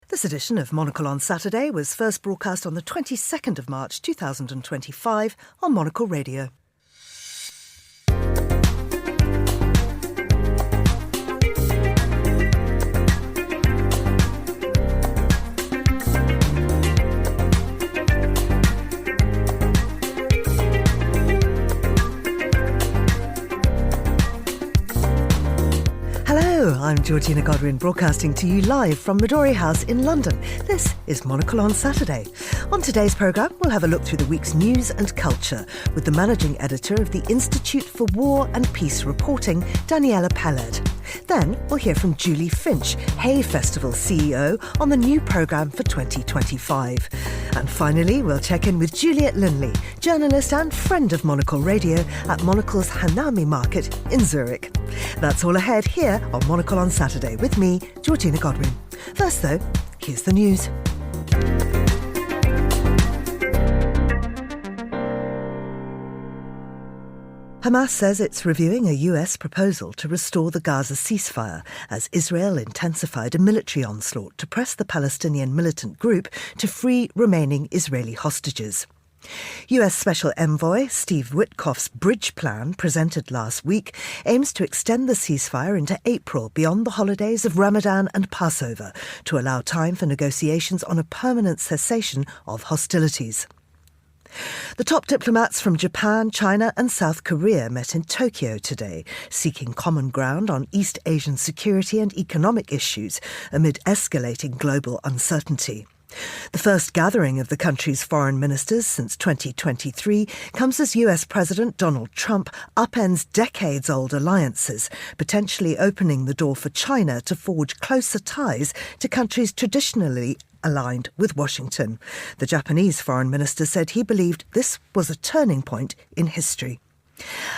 This edition of Monocle on Saturday was first broadcast on the 22nd of March 2025 on Monocle Radio. I'm Georgina Godwin, broadcasting to you live from Midori House in London. This is Monocle on Saturday. On today's programme, we'll have a look through the week's news and culture with the managing editor of the Institute for War and Peace Reporting, Daniella Peled. Then we'll hear from Julie Finch, Hay Festival CEO, on the new programme for 2025. And finally, we'll check in with Juliet Linley, journalist and friend of Monocle Radio at Monocle's Hanami market in Zürich. That's all ahead here on Monocle on Saturday with me, Georgina Godwin. First though, here's the news. Hamas says it's reviewing a US proposal to restore the Gaza ceasefire as Israel intensified a military onslaught to press the Palestinian militant group to free remaining Israeli hostages. US Special Envoy Steve Witkoff's bridge plan, presented last week, aims to extend the ceasefire into April beyond the holidays of Ramadan and Passover to allow time for negotiations on a permanent cessation of hostilities. The top diplomats from Japan, China and South Korea met in Tokyo today, seeking common ground on East Asian security and economic issues amid escalating global uncertainty. The first gathering of the country's foreign ministers since 2023 comes as US President Donald Trump upends decades-old alliances, potentially opening the door for China to forge closer ties to countries traditionally aligned with Washington. The Japanese foreign minister said he believed this was a turning point in history.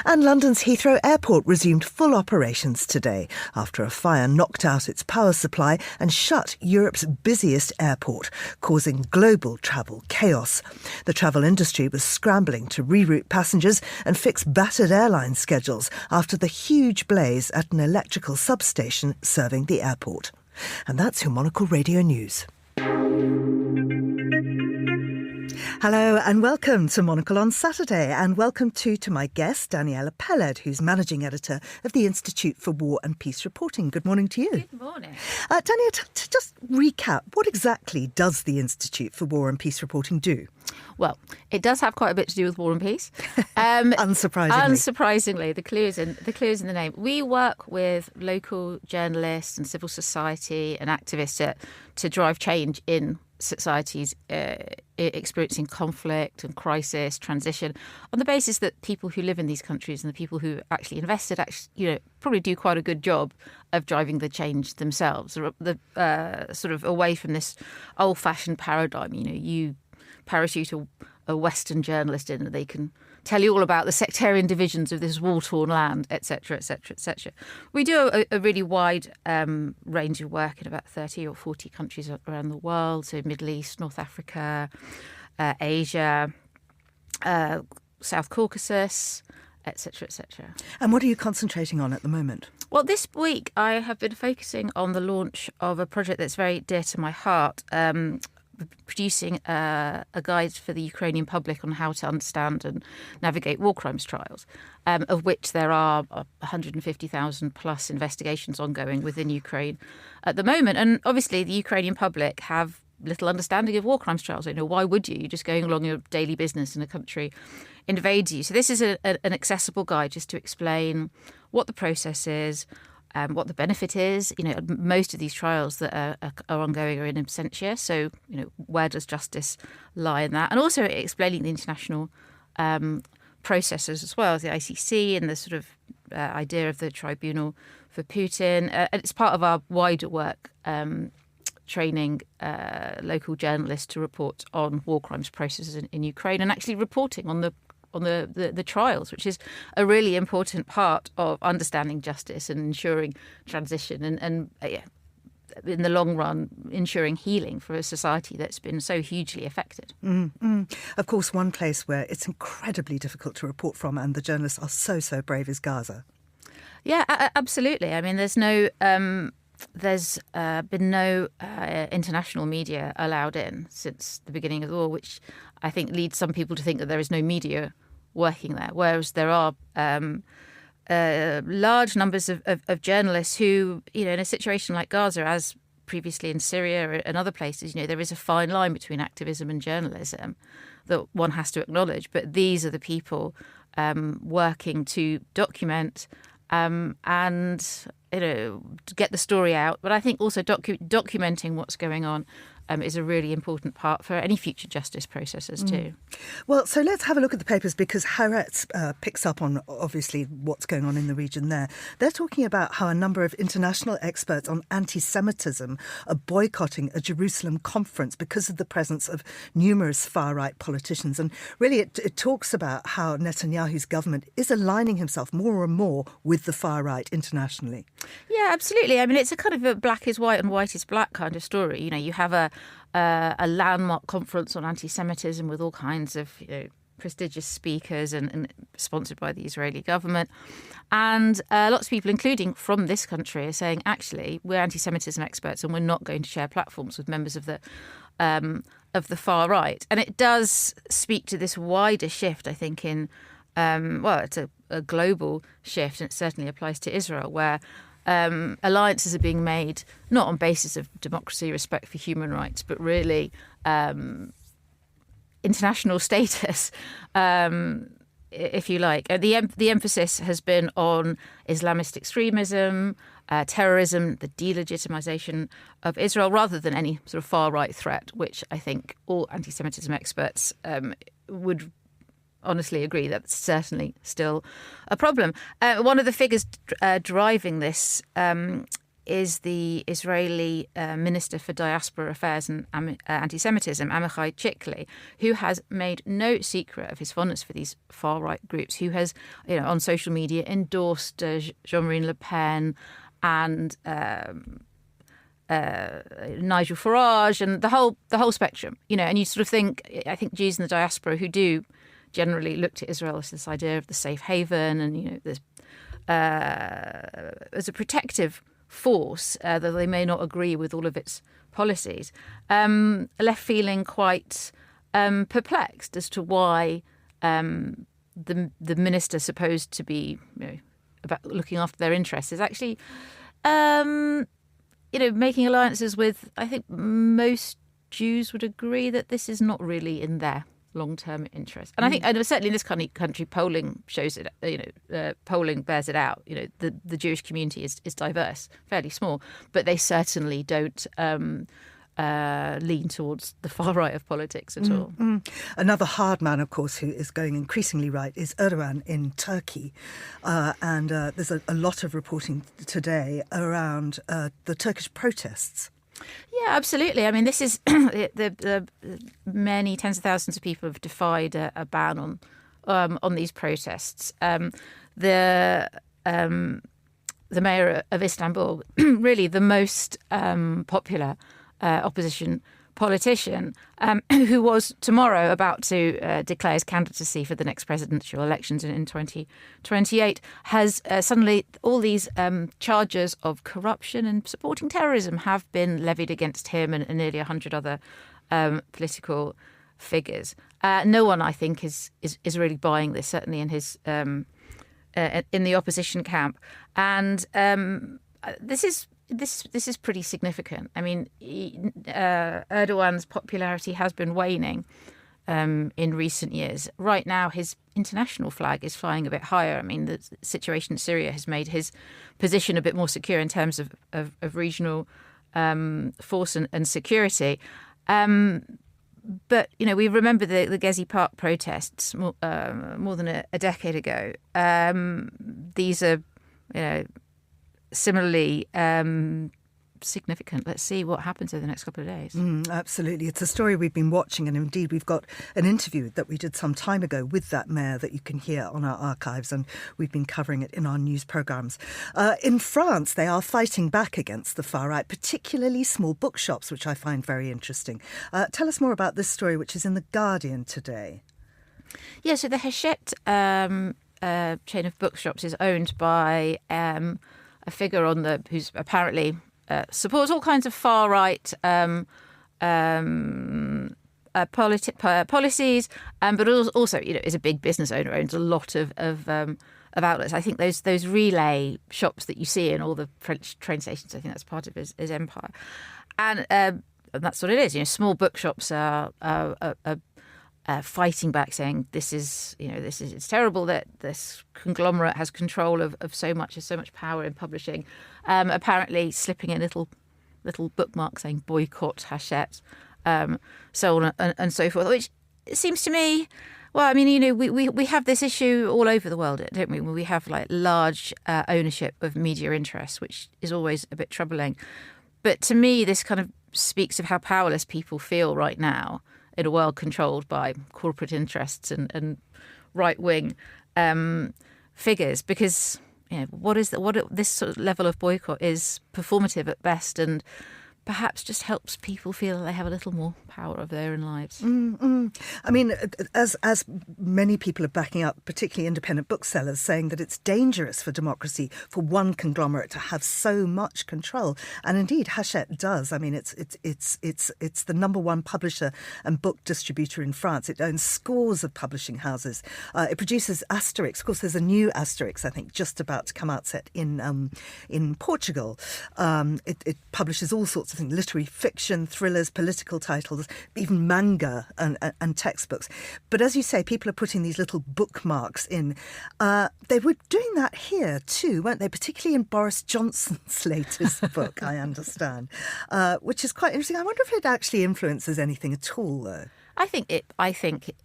And London's Heathrow Airport resumed full operations today after a fire knocked out its power supply and shut Europe's busiest airport, causing global travel chaos. The travel industry was scrambling to reroute passengers and fix battered airline schedules after the huge blaze at an electrical substation serving the airport. And that's your Monocle Radio News. Hello and welcome to Monocle on Saturday, and welcome to my guest, Daniella Peled, who's Managing Editor of the Institute for War and Peace Reporting. Good morning to you. Good morning. Daniella, to just recap, what exactly does the Institute for War and Peace Reporting do? Well, it does have quite a bit to do with war and peace. Unsurprisingly. The clue is in the name. We work with local journalists and civil society and activists to drive change in societies experiencing conflict and crisis, transition, on the basis that people who live in these countries and the people who actually invested probably do quite a good job of driving the change themselves. Sort of away from this old-fashioned paradigm, you parachute a Western journalist in and they can tell you all about the sectarian divisions of this war-torn land, etc., etc., etc. We do a really wide range of work in about 30 or 40 countries around the world, so Middle East, North Africa, Asia, South Caucasus, etc., etc. And what are you concentrating on at the moment? Well, this week I have been focusing on the launch of a project that's very dear to my heart, producing a guide for the Ukrainian public on how to understand and navigate war crimes trials, of which there are 150,000 plus investigations ongoing within Ukraine at the moment. And obviously the Ukrainian public have little understanding of war crimes trials. Why would you? You're just going along your daily business and a country invades you. So this is an accessible guide just to explain what the process is, what the benefit is. Most of these trials that are ongoing are in absentia. So, where does justice lie in that? And also explaining the international processes as well as the ICC and the sort of idea of the tribunal for Putin. It's part of our wider work training local journalists to report on war crimes processes in Ukraine and actually reporting on the trials, which is a really important part of understanding justice and ensuring transition and in the long run, ensuring healing for a society that's been so hugely affected. Of course, one place where it's incredibly difficult to report from and the journalists are so brave is Gaza. Yeah, absolutely. I mean, there's no there's been no international media allowed in since the beginning of the war, which I think leads some people to think that there is no media working there, whereas there are large numbers of journalists who, in a situation like Gaza, as previously in Syria and other places, there is a fine line between activism and journalism that one has to acknowledge. But these are the people working to document and to get the story out. But I think also documenting what's going on is a really important part for any future justice processes too. Well, so let's have a look at the papers, because Haaretz picks up on, obviously, what's going on in the region there. They're talking about how a number of international experts on anti-Semitism are boycotting a Jerusalem conference because of the presence of numerous far-right politicians. And really it talks about how Netanyahu's government is aligning himself more and more with the far-right internationally. Yeah, absolutely. I mean, it's a kind of a black is white and white is black kind of story. You have a landmark conference on anti-Semitism with all kinds of prestigious speakers and sponsored by the Israeli government. And lots of people, including from this country, are saying, actually, we're anti-Semitism experts and we're not going to share platforms with members of the far right. And it does speak to this wider shift, I think, in, it's a global shift, and it certainly applies to Israel, where alliances are being made not on basis of democracy, respect for human rights, but really international status, if you like. The emphasis has been on Islamist extremism, terrorism, the delegitimization of Israel, rather than any sort of far-right threat, which I think all anti-Semitism experts would honestly agree that's certainly still a problem. One of the figures driving this is the Israeli Minister for Diaspora Affairs and Anti-Semitism, Amichai Chikli, who has made no secret of his fondness for these far-right groups, who has, on social media endorsed Jean-Marie Le Pen and Nigel Farage and the whole spectrum. And you sort of think, I think Jews in the diaspora who do generally looked at Israel as this idea of the safe haven and, as a protective force, though they may not agree with all of its policies, left feeling quite perplexed as to why the minister supposed to be about looking after their interests is actually making alliances with, I think most Jews would agree that this is not really in their long-term interest. And I think, and certainly in this country, polling shows it, polling bears it out. The Jewish community is diverse, fairly small, but they certainly don't lean towards the far right of politics at all. Another hard man, of course, who is going increasingly right is Erdogan in Turkey. And there's a lot of reporting today around the Turkish protests. Yeah, absolutely. I mean, this is the many tens of thousands of people have defied a ban on these protests. The mayor of Istanbul, really the most popular opposition politician, who was tomorrow about to declare his candidacy for the next presidential elections in 2028, has suddenly all these charges of corruption and supporting terrorism have been levied against him and nearly 100 other political figures. No one, I think, is really buying this, certainly in his in the opposition camp, and this is pretty significant. I mean, Erdogan's popularity has been waning in recent years. Right now, his international flag is flying a bit higher. I mean, the situation in Syria has made his position a bit more secure in terms of regional force and security. But, we remember the Gezi Park protests more than a decade ago. These are, similarly significant. Let's see what happens over the next couple of days. Absolutely. It's a story we've been watching, and indeed we've got an interview that we did some time ago with that mayor that you can hear on our archives, and we've been covering it in our news programmes. In France, they are fighting back against the far right, particularly small bookshops, which I find very interesting. Tell us more about this story, which is in The Guardian today. Yeah, so the Hachette chain of bookshops is owned by a figure who's apparently supports all kinds of far right policies, but also is a big business owner, owns a lot of outlets. I think those relay shops that you see in all the French train stations, I think that's part of his empire, and that's what it is. Small bookshops are fighting back, saying it's terrible that this conglomerate has control of so much power in publishing. Apparently, slipping a little bookmark saying boycott Hachette, so on and so forth, which seems to me. Well, I mean, we have this issue all over the world, don't we? We have like large ownership of media interests, which is always a bit troubling. But to me, this kind of speaks of how powerless people feel right now in a world controlled by corporate interests and right-wing figures. Because this sort of level of boycott is performative at best, and perhaps just helps people feel they have a little more power of their own lives. I mean, as many people are backing up, particularly independent booksellers, saying that it's dangerous for democracy for one conglomerate to have so much control, and indeed Hachette does. I mean, it's the number one publisher and book distributor in France. It owns scores of publishing houses. It produces Asterix. Of course, there's a new Asterix, I think, just about to come out, set in Portugal. It publishes all sorts of things: literary fiction, thrillers, political titles, even manga and textbooks. But as you say, people are putting these little bookmarks in. They were doing that here too, weren't they? Particularly in Boris Johnson's latest book, I understand, which is quite interesting. I wonder if it actually influences anything at all, though. I think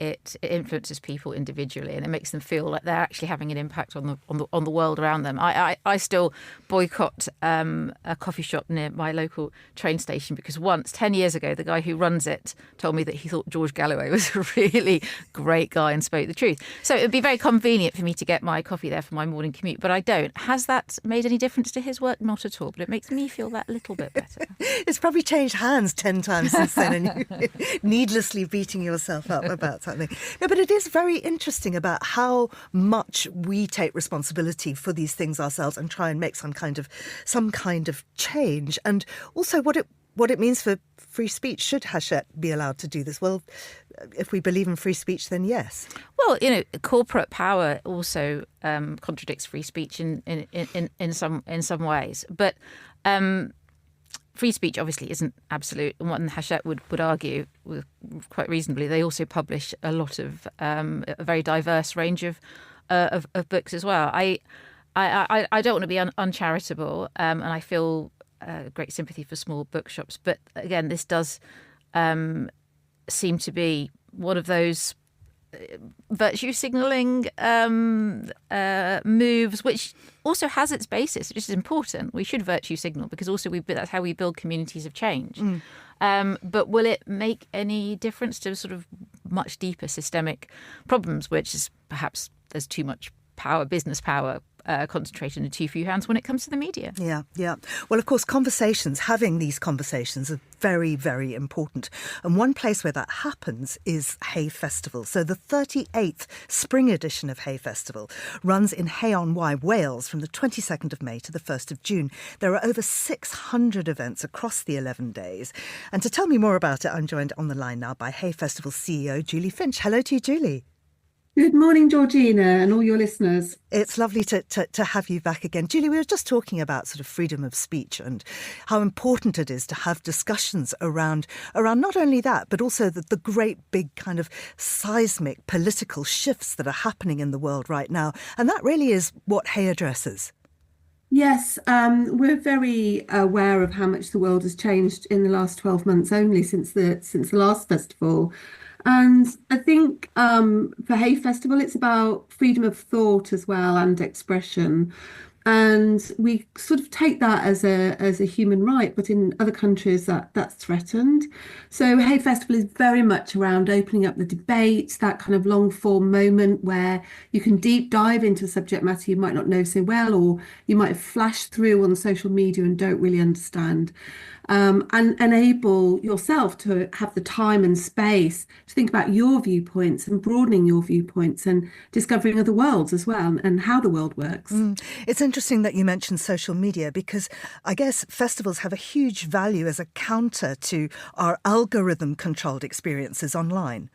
it influences people individually, and it makes them feel like they're actually having an impact on the world around them. I still boycott a coffee shop near my local train station because once, 10 years ago, the guy who runs it told me that he thought George Galloway was a really great guy and spoke the truth. So it would be very convenient for me to get my coffee there for my morning commute, but I don't. Has that made any difference to his work? Not at all, but it makes me feel that little bit better. It's probably changed hands 10 times since then, and you needlessly beating yourself up about something. No, but it is very interesting about how much we take responsibility for these things ourselves and try and make some kind of change, and also what it means for free speech. Should Hachette be allowed to do this? Well, if we believe in free speech, then yes. Well, corporate power also contradicts free speech in some ways, but free speech obviously isn't absolute, and what Hachette would argue, quite reasonably, they also publish a lot of a very diverse range of books as well. I don't want to be uncharitable, and I feel great sympathy for small bookshops, but again, this does seem to be one of those virtue signalling moves, which also has its basis, which is important. We should virtue signal because also that's how we build communities of change. But will it make any difference to sort of much deeper systemic problems, which is perhaps there's too much power, business power, concentrated in too few hands when it comes to the media? Yeah. Well, of course, having these conversations are very, very important. And one place where that happens is Hay Festival. So the 38th spring edition of Hay Festival runs in Hay-on-Wye, Wales, from the 22nd of May to the 1st of June. There are over 600 events across the 11 days. And to tell me more about it, I'm joined on the line now by Hay Festival CEO Julie Finch. Hello to you, Julie. Good morning, Georgina, and all your listeners. It's lovely to have you back again. Julie, we were just talking about sort of freedom of speech and how important it is to have discussions around not only that, but also the great big kind of seismic political shifts that are happening in the world right now. And that really is what Hay addresses. Yes, we're very aware of how much the world has changed in the last 12 months only since the last festival. And I think for Hay Festival, it's about freedom of thought as well and expression. And we sort of take that as a human right, but in other countries that's threatened. So Hay Festival is very much around opening up the debate, that kind of long form moment where you can deep dive into a subject matter you might not know so well, or you might have flashed through on social media and don't really understand. and enable yourself to have the time and space to think about your viewpoints and broadening your viewpoints and discovering other worlds as well and how the world works. It's interesting that you mentioned social media, because I guess festivals have a huge value as a counter to our algorithm-controlled experiences online.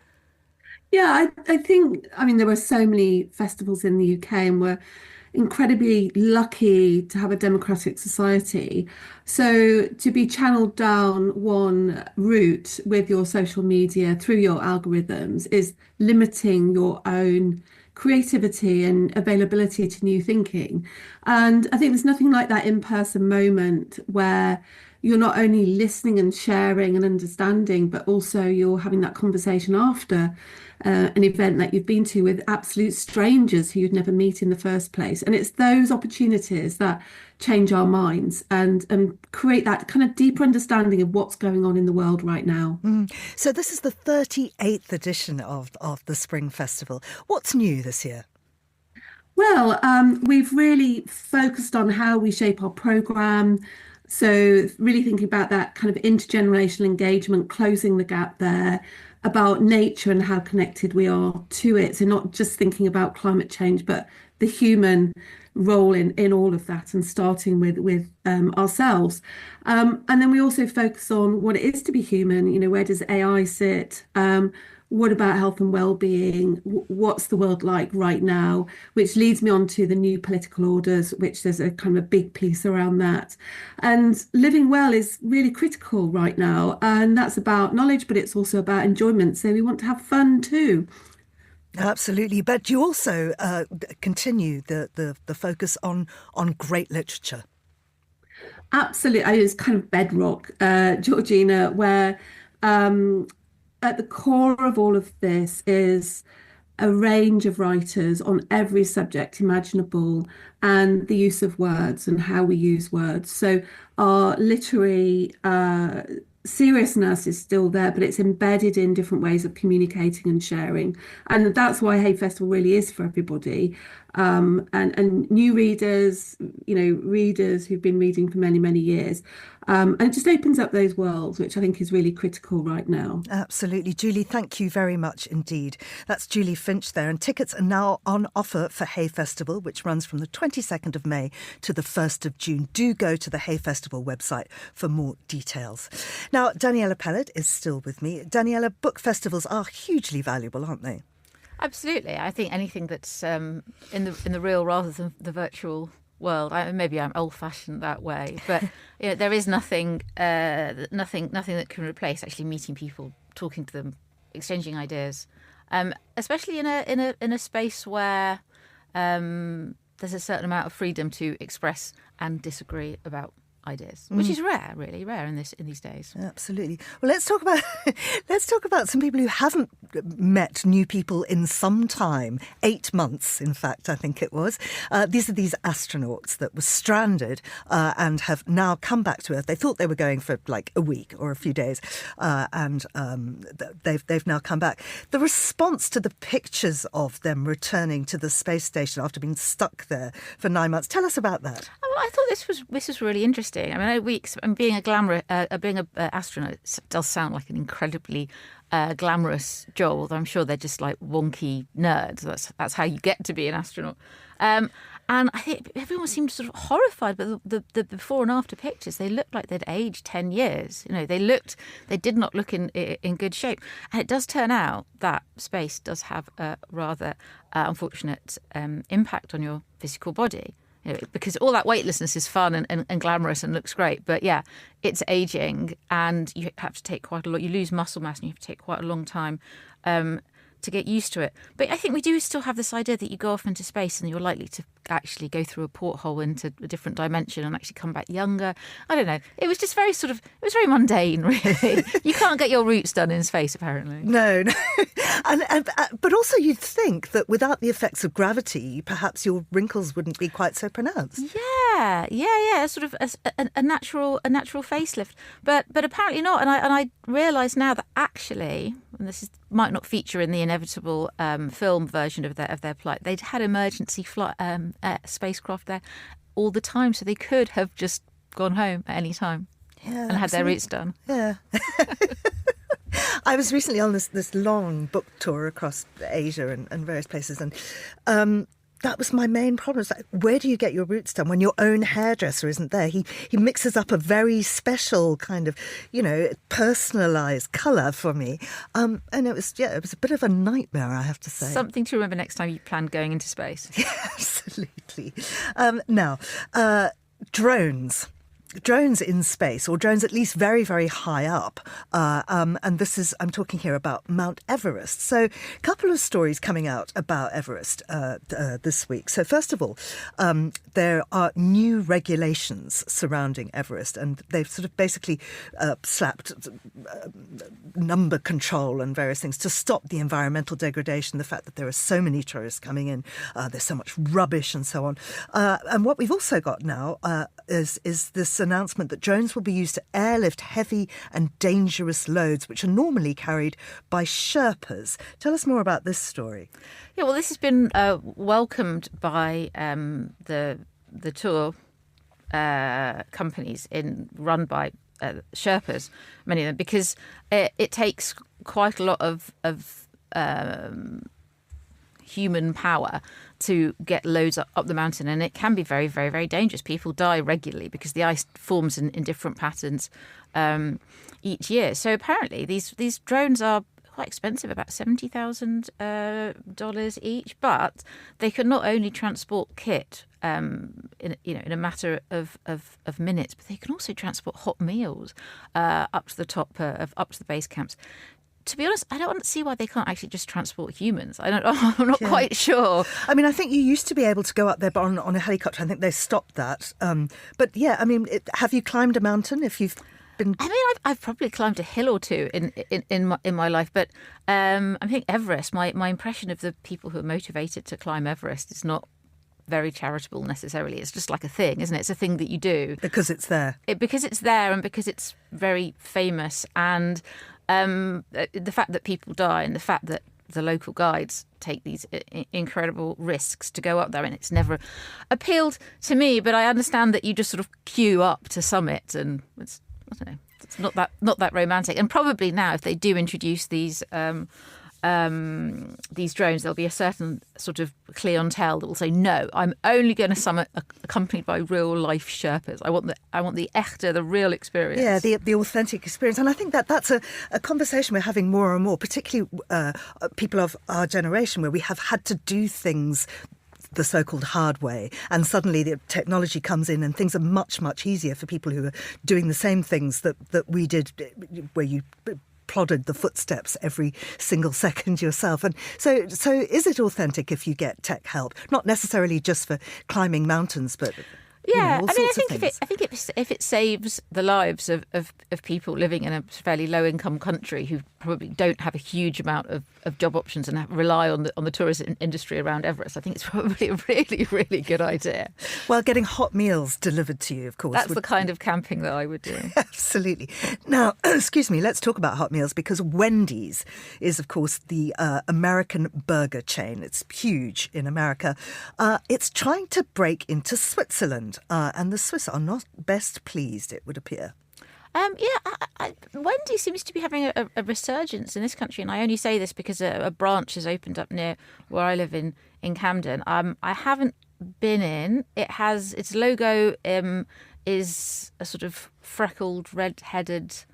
Yeah, I think, I mean, there were so many festivals in the UK, and we're incredibly lucky to have a democratic society. So to be channeled down one route with your social media through your algorithms is limiting your own creativity and availability to new thinking. And I think there's nothing like that in-person moment where you're not only listening and sharing and understanding, but also you're having that conversation after an event that you've been to with absolute strangers who you'd never meet in the first place. And it's those opportunities that change our minds and create that kind of deeper understanding of what's going on in the world right now. So this is the 38th edition of the Spring Festival. What's new this year? Well, we've really focused on how we shape our programme. So really thinking about that kind of intergenerational engagement, closing the gap there, about nature and how connected we are to it. So not just thinking about climate change, but the human role in all of that, and starting with ourselves. And then we also focus on what it is to be human. You know, where does AI sit? What about health and well-being? What's the world like right now? Which leads me on to the new political orders, which there's a kind of a big piece around that. And living well is really critical right now. And that's about knowledge, but it's also about enjoyment. So we want to have fun too. Absolutely. But you also continue the focus on great literature. Absolutely. It's kind of bedrock, Georgina, where at the core of all of this is a range of writers on every subject imaginable, and the use of words and how we use words. So our literary seriousness is still there, but it's embedded in different ways of communicating and sharing. And that's why Hay Festival really is for everybody. And new readers, you know, readers who've been reading for many, many years. And it just opens up those worlds, which I think is really critical right now. Absolutely. Julie, thank you very much indeed. That's Julie Finch there. And tickets are now on offer for Hay Festival, which runs from the 22nd of May to the 1st of June. Do go to the Hay Festival website for more details. Now, Daniella Peled is still with me. Daniella, book festivals are hugely valuable, aren't they? Absolutely. I think anything that's in the real rather than the virtual world. Maybe I'm old-fashioned that way, but you know, there is nothing that can replace actually meeting people, talking to them, exchanging ideas, especially in a space where there's a certain amount of freedom to express and disagree about ideas, which is really rare in these days. Absolutely. Well, let's talk about some people who haven't met new people in some time. 8 months, in fact, I think it was. These are these astronauts that were stranded and have now come back to Earth. They thought they were going for like a week or a few days, and they've now come back. The response to the pictures of them returning to the space station after being stuck there for 9 months. Tell us about that. Well, I thought this was really interesting. I mean, being an astronaut does sound like an incredibly glamorous job, although I'm sure they're just like wonky nerds. That's how you get to be an astronaut. And I think everyone seemed sort of horrified by the before and after pictures. They looked like they'd aged 10 years. You know, they did not look in good shape. And it does turn out that space does have a rather unfortunate impact on your physical body. You know, because all that weightlessness is fun and glamorous and looks great. But yeah, it's aging and you have to take quite a lot. You lose muscle mass and you have to take quite a long time to get used to it. But I think we do still have this idea that you go off into space and you're likely to actually go through a porthole into a different dimension and actually come back younger. I don't know. It was just very very mundane, really. You can't get your roots done in space, apparently. No. But also you'd think that without the effects of gravity, perhaps your wrinkles wouldn't be quite so pronounced. Yeah. Sort of a natural facelift. But apparently not. And I realise now that actually, and might not feature in the inevitable film version of their flight, they'd had emergency flight spacecraft there all the time, so they could have just gone home at any time. Yeah, and had their roots done. Yeah. I was recently on this long book tour across Asia and various places, and that was my main problem. It's like, where do you get your roots done when your own hairdresser isn't there? He mixes up a very special kind of, personalised colour for me. And it was a bit of a nightmare, I have to say. Something to remember next time you plan going into space. Yeah, absolutely. Now, drones. Drones in space, or drones at least very, very high up. And I'm talking here about Mount Everest. So a couple of stories coming out about Everest this week. So first of all, there are new regulations surrounding Everest, and they've sort of basically slapped number control and various things to stop the environmental degradation, the fact that there are so many tourists coming in, there's so much rubbish and so on. And what we've also got now is this announcement that drones will be used to airlift heavy and dangerous loads, which are normally carried by Sherpas. Tell us more about this story. Yeah, well, this has been welcomed by the tour companies run by Sherpas, many of them, because it takes quite a lot of human power to get loads up the mountain, and it can be very, very, very dangerous. People die regularly because the ice forms in different patterns each year. So apparently these drones are quite expensive, about $70,000 each, but they can not only transport kit in a matter of minutes, but they can also transport hot meals up to the top up to the base camps. To be honest, I don't see why they can't actually just transport humans. I'm not quite sure. I mean, I think you used to be able to go up there on a helicopter. I think they stopped that. But yeah, I mean, have you climbed a mountain? If you've been, I mean, I've probably climbed a hill or two in my life. But I think Everest. My impression of the people who are motivated to climb Everest is not very charitable necessarily. It's just like a thing, isn't it? It's a thing that you do because it's there. Because it's there, and because it's very famous, and the fact that people die, and the fact that the local guides take these incredible risks to go up there, and it's never appealed to me. But I understand that you just sort of queue up to summit, and it's, I don't know, it's not that romantic. And probably now, if they do introduce these drones, there'll be a certain sort of clientele that will say, no, I'm only going to summit accompanied by real life Sherpas. I want the echte, the real experience. Yeah, the authentic experience. And I think that's a conversation we're having more and more, particularly people of our generation, where we have had to do things the so-called hard way, and suddenly the technology comes in and things are much, much easier for people who are doing the same things that we did, where you plodded the footsteps every single second yourself. And so is it authentic if you get tech help? Not necessarily just for climbing mountains, but yeah, I think if it saves the lives of people living in a fairly low income country who probably don't have a huge amount of job options and rely on the tourism industry around Everest, I think it's probably a really, really good idea. Well, getting hot meals delivered to you, of course. That's the kind of camping that I would do. Absolutely. Now, excuse me, let's talk about hot meals, because Wendy's is, of course, the American burger chain. It's huge in America. It's trying to break into Switzerland. And the Swiss are not best pleased, it would appear. Wendy seems to be having a resurgence in this country, and I only say this because a branch has opened up near where I live in Camden. I haven't been in. Its logo is a sort of freckled, red-headed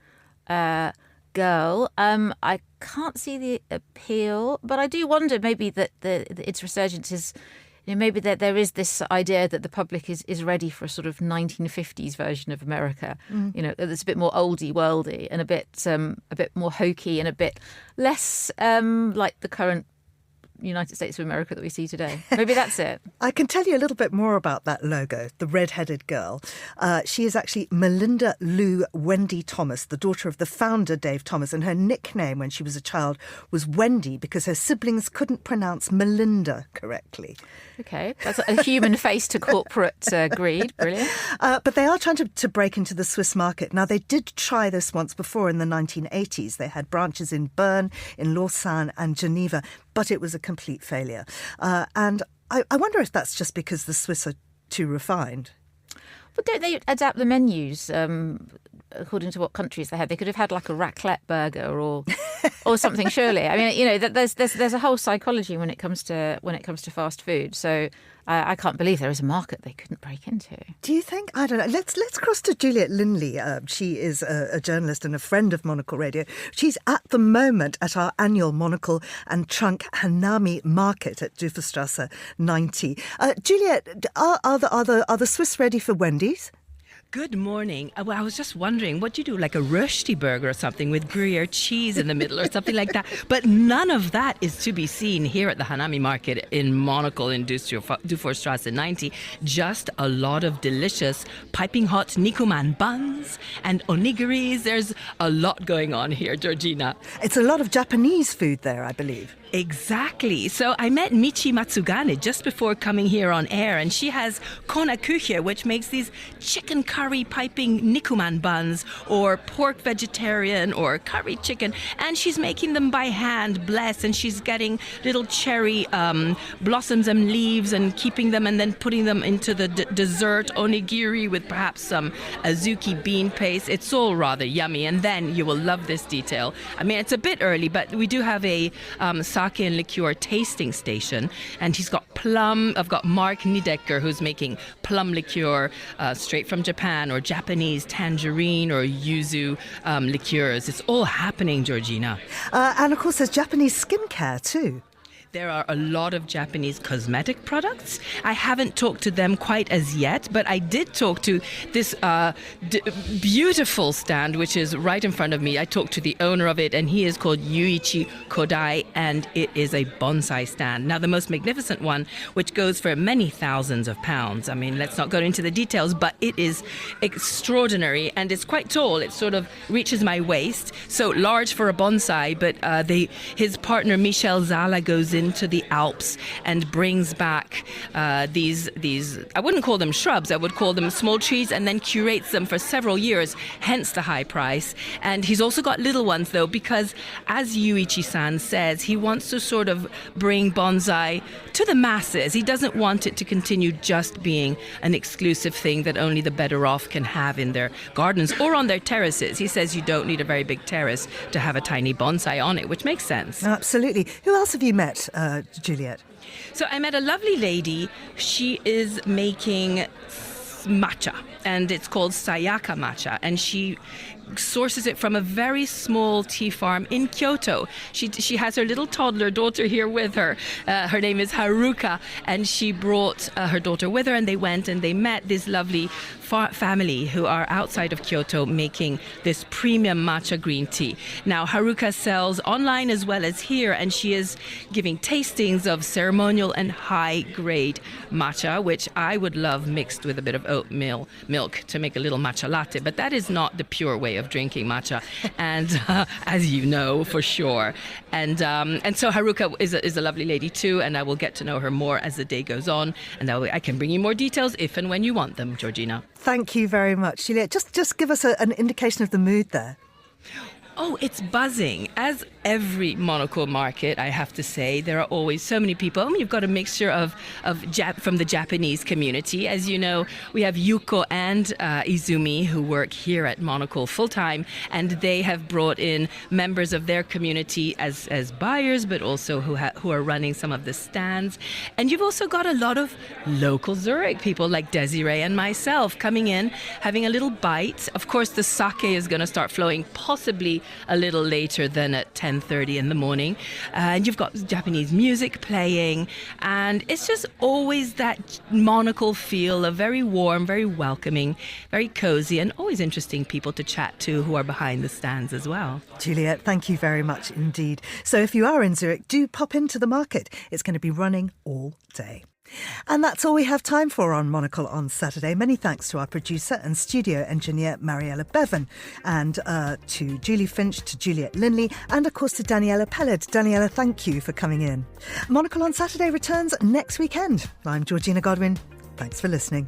girl. I can't see the appeal, but I do wonder maybe that its resurgence is. Maybe there is this idea that the public is ready for a sort of 1950s version of America. That's a bit more oldie worldy and a bit more hokey and a bit less like the current United States of America that we see today. Maybe that's it. I can tell you a little bit more about that logo, the red-headed girl. She is actually Melinda Lou Wendy Thomas, the daughter of the founder, Dave Thomas, and her nickname when she was a child was Wendy because her siblings couldn't pronounce Melinda correctly. Okay, that's a human face to corporate greed. Brilliant. But they are trying to break into the Swiss market. Now, they did try this once before in the 1980s. They had branches in Bern, in Lausanne and Geneva, but it was a complete failure. And I wonder if that's just because the Swiss are too refined. But don't they adapt the menus according to what countries they had? They could have had like a raclette burger or something. Surely, I mean, there's a whole psychology when it comes to fast food. So I can't believe there is a market they couldn't break into. Do you think? I don't know. Let's cross to Juliet Linley. She is a journalist and a friend of Monocle Radio. She's at the moment at our annual Monocle and Trunk Hanami market at Duferstrasse 90. Juliet, are the Swiss ready for Wendy's? Good morning. Well, I was just wondering, what do you do, like a rösti burger or something with Gruyere cheese in the middle or something like that? But none of that is to be seen here at the Hanami market in Monocle in Duferstrasse 90. Just a lot of delicious piping hot nikuman buns and onigiris. There's a lot going on here, Georgina. It's a lot of Japanese food there, I believe. Exactly. So I met Michi Matsugane just before coming here on air, and she has Konaküche, which makes these chicken curry piping nikuman buns or pork vegetarian or curry chicken, and she's making them by hand, bless, and she's getting little cherry blossoms and leaves and keeping them and then putting them into the dessert onigiri with perhaps some azuki bean paste. It's all rather yummy, and then you will love this detail. I mean, it's a bit early, but we do have a sake and liqueur tasting station, and he's got plum. I've got Mark Niedecker, who's making plum liqueur straight from Japan, or Japanese tangerine or yuzu liqueurs. It's all happening, Georgina. And of course, there's Japanese skincare too. There are a lot of Japanese cosmetic products. I haven't talked to them quite as yet, but I did talk to this beautiful stand, which is right in front of me. I talked to the owner of it, and he is called Yuichi Kodai, and it is a bonsai stand. Now, the most magnificent one, which goes for many thousands of pounds. I mean, let's not go into the details, but it is extraordinary, and it's quite tall. It sort of reaches my waist, so large for a bonsai, but his partner, Michel Zala, goes into the Alps and brings back these I wouldn't call them shrubs, I would call them small trees, and then curates them for several years, hence the high price. And he's also got little ones though, because as Yuichi-san says, he wants to sort of bring bonsai to the masses. He doesn't want it to continue just being an exclusive thing that only the better off can have in their gardens or on their terraces. He says you don't need a very big terrace to have a tiny bonsai on it, which makes sense. Absolutely. Who else have you met, Juliet? So I met a lovely lady. She is making matcha, and it's called Sayaka matcha, and she sources it from a very small tea farm in Kyoto. She has her little toddler daughter here with her. Her name is Haruka, and she brought her daughter with her, and they went and they met this lovely family who are outside of Kyoto making this premium matcha green tea. Now, Haruka sells online as well as here, and she is giving tastings of ceremonial and high-grade matcha, which I would love mixed with a bit of oat milk to make a little matcha latte, but that is not the pure way of drinking matcha, and as you know for sure. And so Haruka is a lovely lady too, and I will get to know her more as the day goes on, and I can bring you more details if and when you want them, Georgina. Thank you very much, Juliet. Just give us an indication of the mood there. Oh, it's buzzing. As every Monocle market, I have to say, there are always so many people. I mean, you've got a mixture from the Japanese community. As you know, we have Yuko and Izumi who work here at Monocle full-time, and they have brought in members of their community as buyers, but also who are running some of the stands. And you've also got a lot of local Zürich people like Desiree and myself coming in, having a little bite. Of course, the sake is going to start flowing possibly a little later than at 10:30 in the morning. And you've got Japanese music playing, and it's just always that Monocle feel, a very warm, very welcoming, very cozy, and always interesting people to chat to who are behind the stands as well. Juliet, thank you very much indeed. So if you are in Zurich, do pop into the market. It's going to be running all day. And that's all we have time for on Monocle on Saturday. Many thanks to our producer and studio engineer Mariella Bevan, and to Julie Finch, to Juliet Linley, and of course to Daniella Peled. Daniella, thank you for coming in. Monocle on Saturday returns next weekend. I'm Georgina Godwin. Thanks for listening.